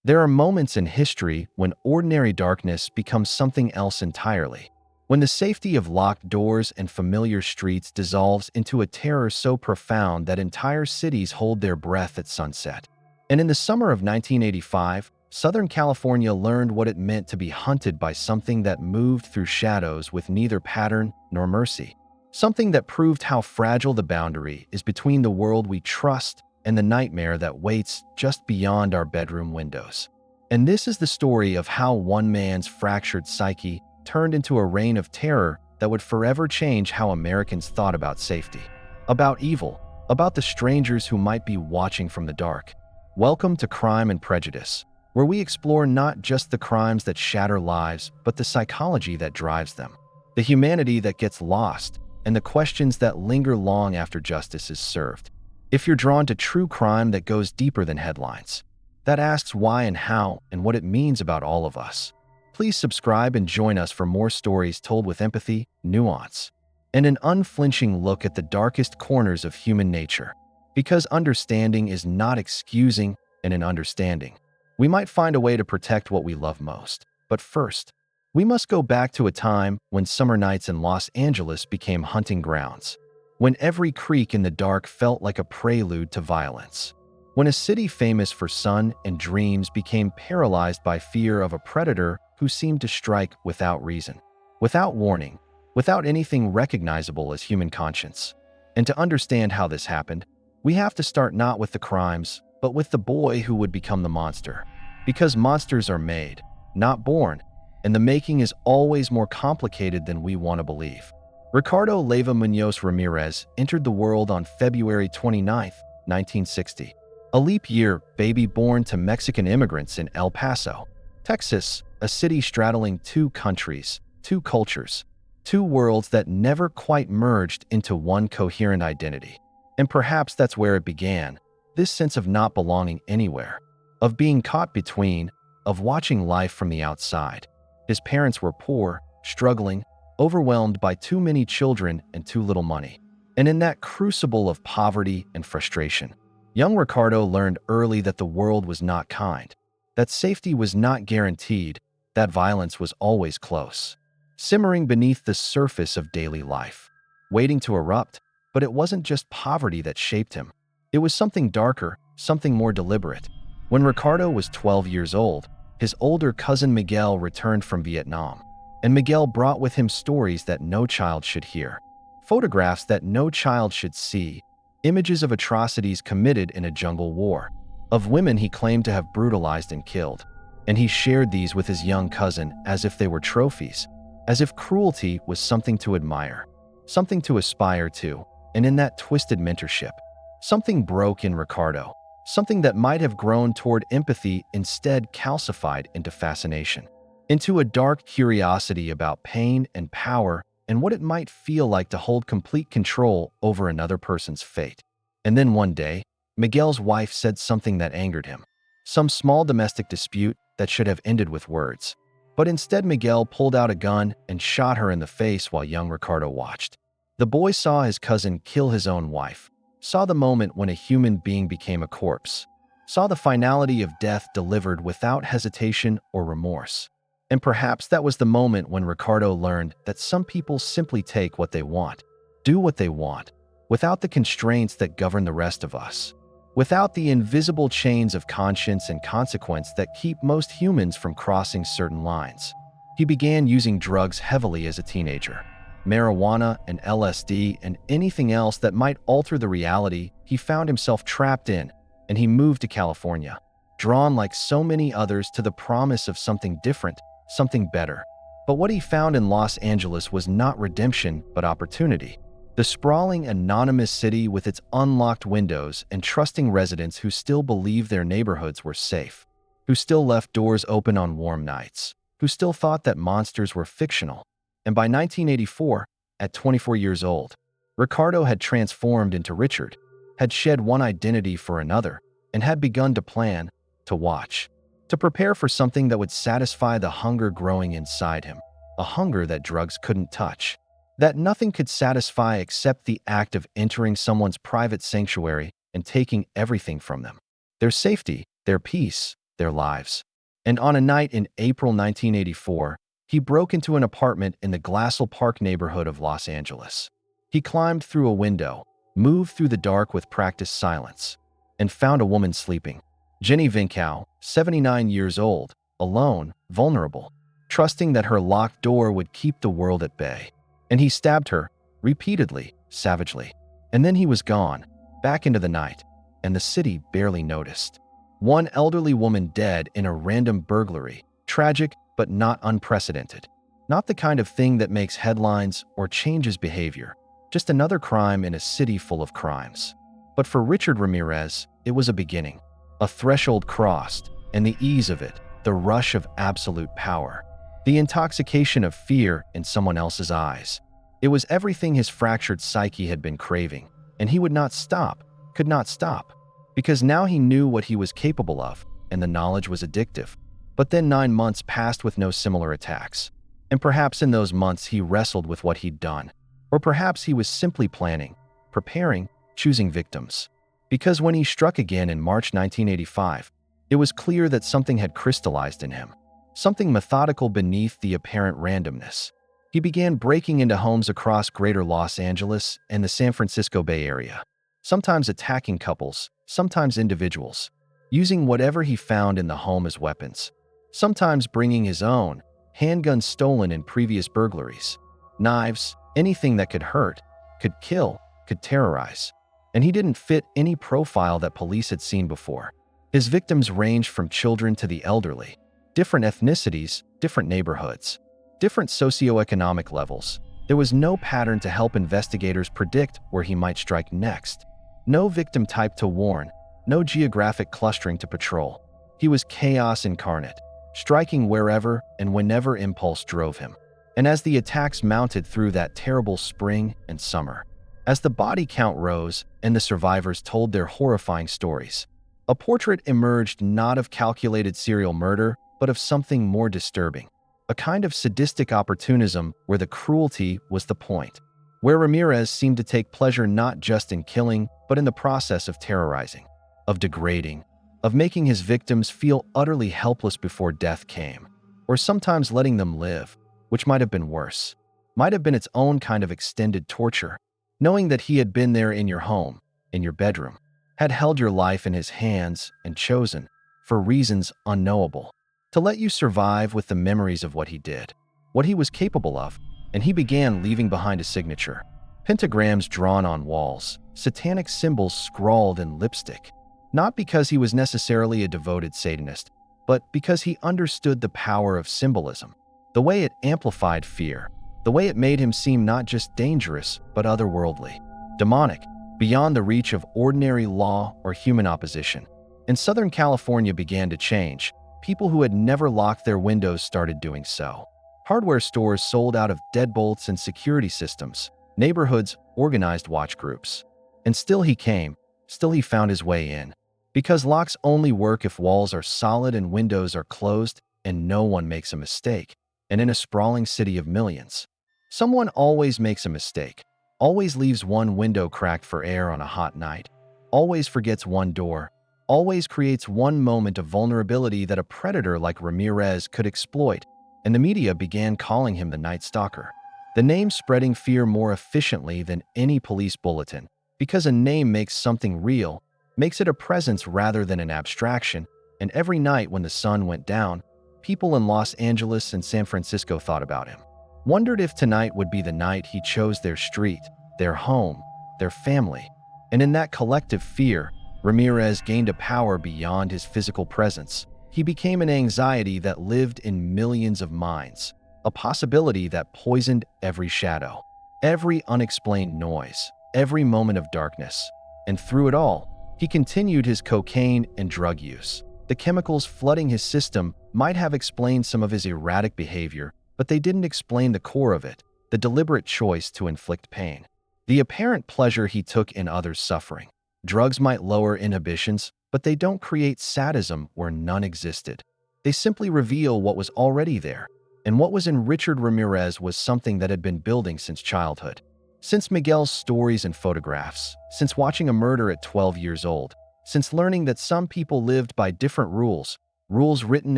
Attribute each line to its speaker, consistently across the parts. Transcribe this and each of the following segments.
Speaker 1: There are moments in history when ordinary darkness becomes something else entirely. When the safety of locked doors and familiar streets dissolves into a terror so profound that entire cities hold their breath at sunset. And in the summer of 1985, Southern California learned what it meant to be hunted by something that moved through shadows with neither pattern nor mercy. Something that proved how fragile the boundary is between the world we trust and the nightmare that waits just beyond our bedroom windows. And this is the story of how one man's fractured psyche turned into a reign of terror that would forever change how Americans thought about safety, about evil, about the strangers who might be watching from the dark. Welcome to Crime and Prejudice, where we explore not just the crimes that shatter lives, but the psychology that drives them, the humanity that gets lost, and the questions that linger long after justice is served. If you're drawn to true crime that goes deeper than headlines, that asks why and how and what it means about all of us, please subscribe and join us for more stories told with empathy, nuance, and an unflinching look at the darkest corners of human nature. Because understanding is not excusing, and in understanding, we might find a way to protect what we love most. But first, we must go back to a time when summer nights in Los Angeles became hunting grounds, when every creak in the dark felt like a prelude to violence, when a city famous for sun and dreams became paralyzed by fear of a predator who seemed to strike without reason, without warning, without anything recognizable as human conscience. And to understand how this happened, we have to start not with the crimes, but with the boy who would become the monster. Because monsters are made, not born, and the making is always more complicated than we want to believe. Ricardo Leyva Munoz Ramirez entered the world on February 29, 1960, a leap year baby born to Mexican immigrants in El Paso, Texas, a city straddling two countries, two cultures, two worlds that never quite merged into one coherent identity. And perhaps that's where it began, this sense of not belonging anywhere, of being caught between, of watching life from the outside. His parents were poor, struggling, overwhelmed by too many children and too little money. And in that crucible of poverty and frustration, young Ricardo learned early that the world was not kind, that safety was not guaranteed, that violence was always close, simmering beneath the surface of daily life, waiting to erupt. But it wasn't just poverty that shaped him. It was something darker, something more deliberate. When Ricardo was 12 years old, his older cousin Miguel returned from Vietnam, and Miguel brought with him stories that no child should hear, photographs that no child should see, images of atrocities committed in a jungle war, of women he claimed to have brutalized and killed. And he shared these with his young cousin as if they were trophies, as if cruelty was something to admire, something to aspire to. And in that twisted mentorship, something broke in Ricardo, something that might have grown toward empathy instead calcified into fascination, into a dark curiosity about pain and power and what it might feel like to hold complete control over another person's fate. And then one day, Miguel's wife said something that angered him, some small domestic dispute that should have ended with words. But instead, Miguel pulled out a gun and shot her in the face while young Ricardo watched. The boy saw his cousin kill his own wife, saw the moment when a human being became a corpse, saw the finality of death delivered without hesitation or remorse. And perhaps that was the moment when Ricardo learned that some people simply take what they want, do what they want, without the constraints that govern the rest of us, without the invisible chains of conscience and consequence that keep most humans from crossing certain lines. He began using drugs heavily as a teenager, marijuana and LSD and anything else that might alter the reality he found himself trapped in, and he moved to California, drawn like so many others to the promise of something different, something better. But what he found in Los Angeles was not redemption, but opportunity. The sprawling, anonymous city with its unlocked windows and trusting residents who still believed their neighborhoods were safe, who still left doors open on warm nights, who still thought that monsters were fictional. And by 1984, at 24 years old, Ricardo had transformed into Richard, had shed one identity for another, and had begun to plan, to watch, to prepare for something that would satisfy the hunger growing inside him, a hunger that drugs couldn't touch, that nothing could satisfy except the act of entering someone's private sanctuary and taking everything from them, their safety, their peace, their lives. And on a night in April 1984, he broke into an apartment in the Glassell Park neighborhood of Los Angeles. He climbed through a window, moved through the dark with practiced silence, and found a woman sleeping. Jenny Vinkow, 79 years old, alone, vulnerable, trusting that her locked door would keep the world at bay. And he stabbed her, repeatedly, savagely. And then he was gone, back into the night, and the city barely noticed. One elderly woman dead in a random burglary, tragic but not unprecedented. Not the kind of thing that makes headlines or changes behavior, just another crime in a city full of crimes. But for Richard Ramirez, it was a beginning, a threshold crossed, and the ease of it, the rush of absolute power, the intoxication of fear in someone else's eyes. It was everything his fractured psyche had been craving, and he would not stop, could not stop, because now he knew what he was capable of, and the knowledge was addictive. But then 9 months passed with no similar attacks, and perhaps in those months he wrestled with what he'd done, or perhaps he was simply planning, preparing, choosing victims. Because when he struck again in March 1985, it was clear that something had crystallized in him, something methodical beneath the apparent randomness. He began breaking into homes across greater Los Angeles and the San Francisco Bay Area, sometimes attacking couples, sometimes individuals, using whatever he found in the home as weapons, sometimes bringing his own, handguns stolen in previous burglaries, knives, anything that could hurt, could kill, could terrorize. And he didn't fit any profile that police had seen before. His victims ranged from children to the elderly, different ethnicities, different neighborhoods, different socioeconomic levels. There was no pattern to help investigators predict where he might strike next. No victim type to warn, no geographic clustering to patrol. He was chaos incarnate, striking wherever and whenever impulse drove him. And as the attacks mounted through that terrible spring and summer, as the body count rose and the survivors told their horrifying stories, a portrait emerged not of calculated serial murder, but of something more disturbing, a kind of sadistic opportunism where the cruelty was the point, where Ramirez seemed to take pleasure not just in killing, but in the process of terrorizing, of degrading, of making his victims feel utterly helpless before death came, or sometimes letting them live, which might have been worse, might have been its own kind of extended torture, knowing that he had been there in your home, in your bedroom, had held your life in his hands and chosen, for reasons unknowable, to let you survive with the memories of what he did, what he was capable of. And he began leaving behind a signature, pentagrams drawn on walls, satanic symbols scrawled in lipstick, not because he was necessarily a devoted Satanist, but because he understood the power of symbolism, the way it amplified fear, the way it made him seem not just dangerous, but otherworldly, demonic, beyond the reach of ordinary law or human opposition. And Southern California began to change. People who had never locked their windows started doing so. Hardware stores sold out of deadbolts and security systems. Neighborhoods organized watch groups. And still he came, still he found his way in. Because locks only work if walls are solid and windows are closed and no one makes a mistake. And in a sprawling city of millions, someone always makes a mistake, always leaves one window cracked for air on a hot night, always forgets one door, always creates one moment of vulnerability that a predator like Ramirez could exploit. And the media began calling him the Night Stalker, the name spreading fear more efficiently than any police bulletin, because a name makes something real, makes it a presence rather than an abstraction. And every night when the sun went down, people in Los Angeles and San Francisco thought about him, wondered if tonight would be the night he chose their street, their home, their family. And in that collective fear, Ramirez gained a power beyond his physical presence. He became an anxiety that lived in millions of minds, a possibility that poisoned every shadow, every unexplained noise, every moment of darkness. And through it all, he continued his cocaine and drug use. The chemicals flooding his system might have explained some of his erratic behavior, but they didn't explain the core of it, the deliberate choice to inflict pain, the apparent pleasure he took in others' suffering. Drugs might lower inhibitions, but they don't create sadism where none existed. They simply reveal what was already there. And what was in Richard Ramirez was something that had been building since childhood. Since Miguel's stories and photographs, since watching a murder at 12 years old, since learning that some people lived by different rules, rules written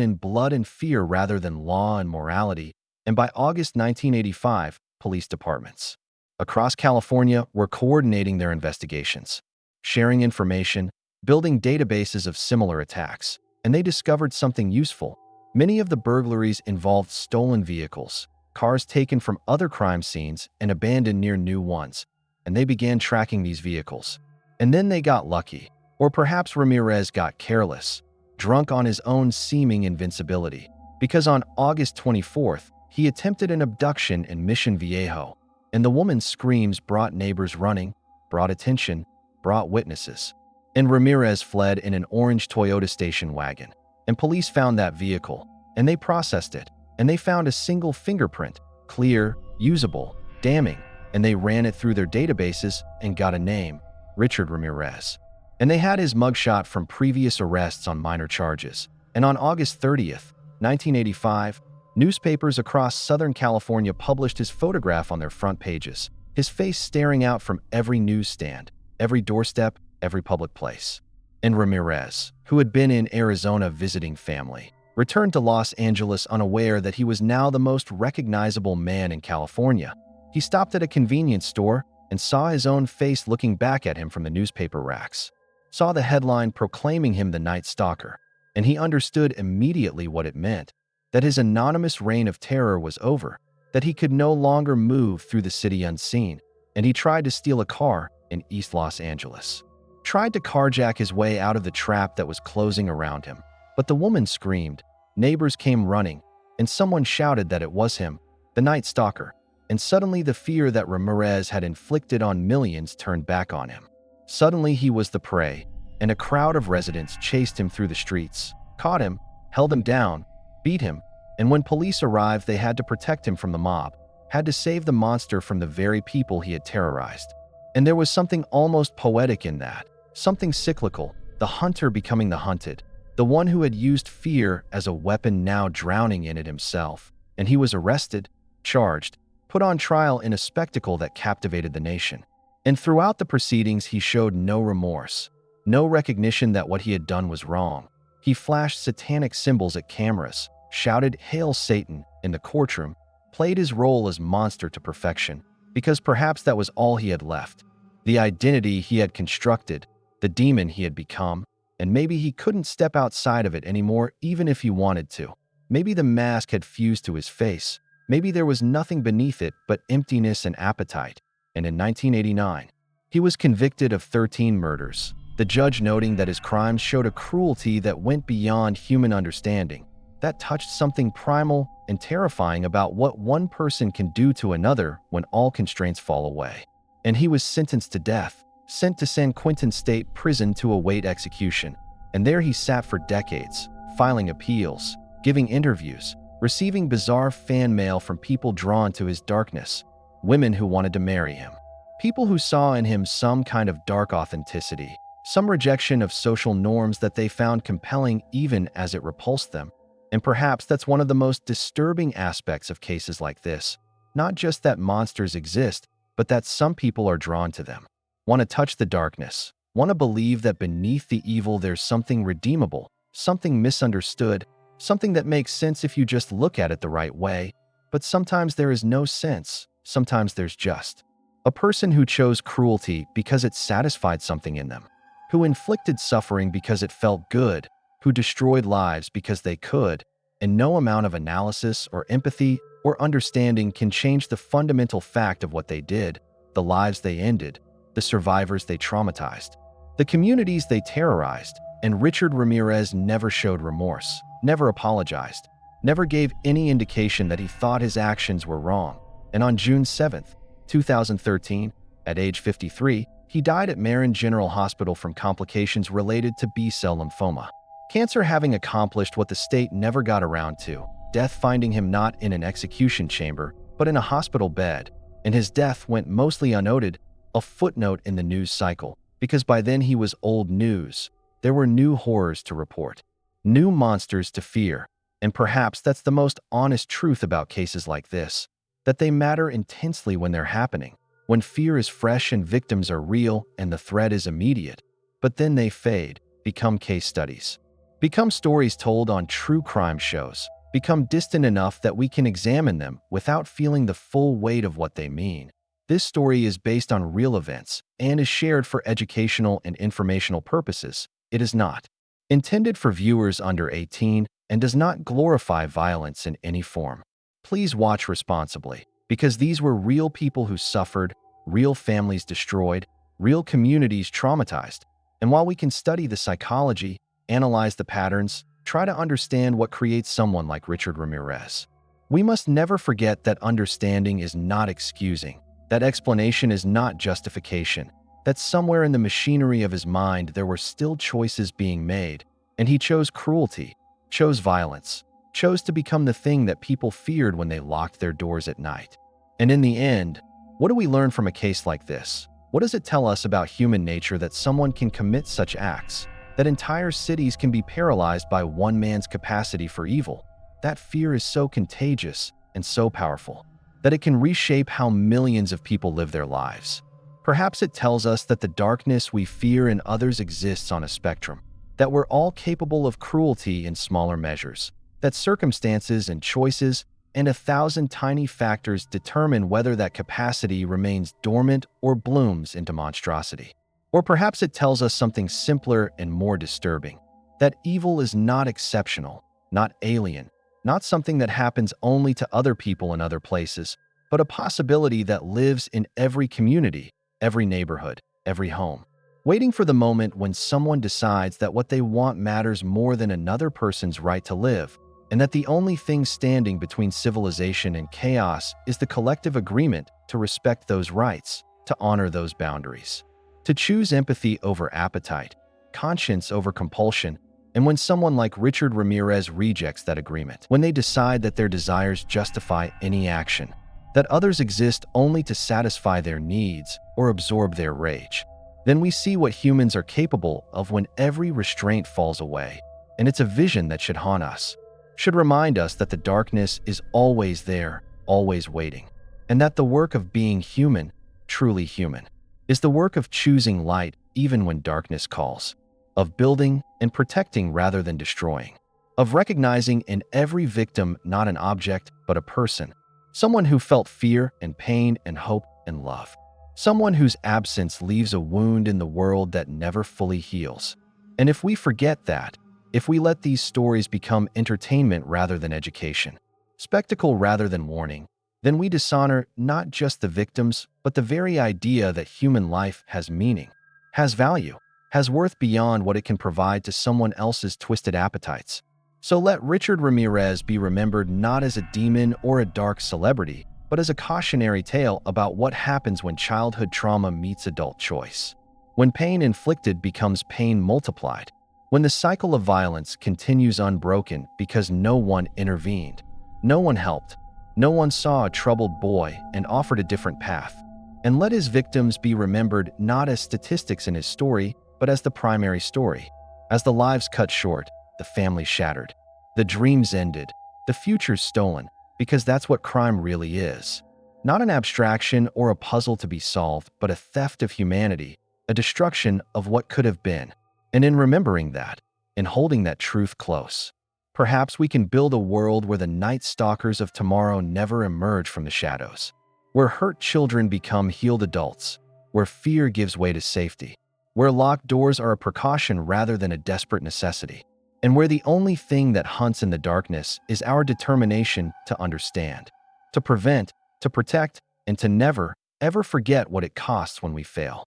Speaker 1: in blood and fear rather than law and morality, and by August 1985, police departments across California were coordinating their investigations, sharing information, building databases of similar attacks, and they discovered something useful. Many of the burglaries involved stolen vehicles, cars taken from other crime scenes and abandoned near new ones, and they began tracking these vehicles. And then they got lucky, or perhaps Ramirez got careless, drunk on his own seeming invincibility, because on August 24th, he attempted an abduction in Mission Viejo, and the woman's screams brought neighbors running, brought attention, brought witnesses. And Ramirez fled in an orange Toyota station wagon, and police found that vehicle, and they processed it, and they found a single fingerprint, clear, usable, damning, and they ran it through their databases and got a name, Richard Ramirez. And they had his mugshot from previous arrests on minor charges. And on August 30th, 1985, newspapers across Southern California published his photograph on their front pages, his face staring out from every newsstand, every doorstep, every public place. And Ramirez, who had been in Arizona visiting family, returned to Los Angeles unaware that he was now the most recognizable man in California. He stopped at a convenience store and saw his own face looking back at him from the newspaper racks, saw the headline proclaiming him the Night Stalker, and he understood immediately what it meant, that his anonymous reign of terror was over, that he could no longer move through the city unseen, and he tried to steal a car in East Los Angeles. Tried to carjack his way out of the trap that was closing around him. But the woman screamed, neighbors came running, and someone shouted that it was him, the Night Stalker, and suddenly the fear that Ramirez had inflicted on millions turned back on him. Suddenly he was the prey, and a crowd of residents chased him through the streets, caught him, held him down, beat him, and when police arrived they had to protect him from the mob, had to save the monster from the very people he had terrorized. And there was something almost poetic in that, something cyclical, the hunter becoming the hunted, the one who had used fear as a weapon now drowning in it himself. And he was arrested, charged, put on trial in a spectacle that captivated the nation. And throughout the proceedings he showed no remorse, no recognition that what he had done was wrong. He flashed satanic symbols at cameras, shouted "Hail Satan" in the courtroom, played his role as monster to perfection, because perhaps that was all he had left. The identity he had constructed, the demon he had become, and maybe he couldn't step outside of it anymore even if he wanted to. Maybe the mask had fused to his face. Maybe there was nothing beneath it but emptiness and appetite. And in 1989, he was convicted of 13 murders, the judge noting that his crimes showed a cruelty that went beyond human understanding, that touched something primal and terrifying about what one person can do to another when all constraints fall away. And he was sentenced to death, sent to San Quentin State Prison to await execution. And there he sat for decades, filing appeals, giving interviews, receiving bizarre fan mail from people drawn to his darkness, women who wanted to marry him, people who saw in him some kind of dark authenticity, some rejection of social norms that they found compelling even as it repulsed them. And perhaps that's one of the most disturbing aspects of cases like this, not just that monsters exist, but that some people are drawn to them, want to touch the darkness, want to believe that beneath the evil there's something redeemable, something misunderstood, something that makes sense if you just look at it the right way. But sometimes there is no sense, sometimes there's just a person who chose cruelty because it satisfied something in them, who inflicted suffering because it felt good, who destroyed lives because they could, and no amount of analysis or empathy or understanding can change the fundamental fact of what they did, the lives they ended, the survivors they traumatized, the communities they terrorized. And Richard Ramirez never showed remorse, never apologized, never gave any indication that he thought his actions were wrong. And on June 7, 2013, at age 53, he died at Marin General Hospital from complications related to B-cell lymphoma. Cancer having accomplished what the state never got around to, death finding him not in an execution chamber, but in a hospital bed. And his death went mostly unnoted, a footnote in the news cycle, because by then he was old news. There were new horrors to report, new monsters to fear, and perhaps that's the most honest truth about cases like this, that they matter intensely when they're happening, when fear is fresh and victims are real and the threat is immediate, but then they fade, become case studies. become stories told on true crime shows, become distant enough that we can examine them without feeling the full weight of what they mean. This story is based on real events and is shared for educational and informational purposes. It is not intended for viewers under 18 and does not glorify violence in any form. Please watch responsibly, because these were real people who suffered, real families destroyed, real communities traumatized. And while we can study the psychology, analyze the patterns, try to understand what creates someone like Richard Ramirez, we must never forget that understanding is not excusing, that explanation is not justification, that somewhere in the machinery of his mind there were still choices being made, and he chose cruelty, chose violence, chose to become the thing that people feared when they locked their doors at night. And in the end, what do we learn from a case like this? What does it tell us about human nature that someone can commit such acts, that entire cities can be paralyzed by one man's capacity for evil? That fear is so contagious and so powerful that it can reshape how millions of people live their lives. Perhaps it tells us that the darkness we fear in others exists on a spectrum, that we're all capable of cruelty in smaller measures, that circumstances and choices and 1,000 tiny factors determine whether that capacity remains dormant or blooms into monstrosity. Or perhaps it tells us something simpler and more disturbing, that evil is not exceptional, not alien, not something that happens only to other people in other places, but a possibility that lives in every community, every neighborhood, every home, waiting for the moment when someone decides that what they want matters more than another person's right to live, and that the only thing standing between civilization and chaos is the collective agreement to respect those rights, to honor those boundaries, to choose empathy over appetite, conscience over compulsion. And when someone like Richard Ramirez rejects that agreement, when they decide that their desires justify any action, that others exist only to satisfy their needs or absorb their rage, then we see what humans are capable of when every restraint falls away. And it's a vision that should haunt us, should remind us that the darkness is always there, always waiting, and that the work of being human, truly human, is the work of choosing light even when darkness calls, of building and protecting rather than destroying, of recognizing in every victim not an object but a person, someone who felt fear and pain and hope and love, someone whose absence leaves a wound in the world that never fully heals. And if we forget that, if we let these stories become entertainment rather than education, spectacle rather than warning, then we dishonor not just the victims, but the very idea that human life has meaning, has value, has worth beyond what it can provide to someone else's twisted appetites. So let Richard Ramirez be remembered not as a demon or a dark celebrity, but as a cautionary tale about what happens when childhood trauma meets adult choice, when pain inflicted becomes pain multiplied, when the cycle of violence continues unbroken because no one intervened, no one helped, no one saw a troubled boy and offered a different path. And let his victims be remembered not as statistics in his story, but as the primary story, as the lives cut short, the families shattered, the dreams ended, the futures stolen, because that's what crime really is. Not an abstraction or a puzzle to be solved, but a theft of humanity, a destruction of what could have been. And in remembering that, in holding that truth close, perhaps we can build a world where the night stalkers of tomorrow never emerge from the shadows, where hurt children become healed adults, where fear gives way to safety, where locked doors are a precaution rather than a desperate necessity, and where the only thing that hunts in the darkness is our determination to understand, to prevent, to protect, and to never, ever forget what it costs when we fail.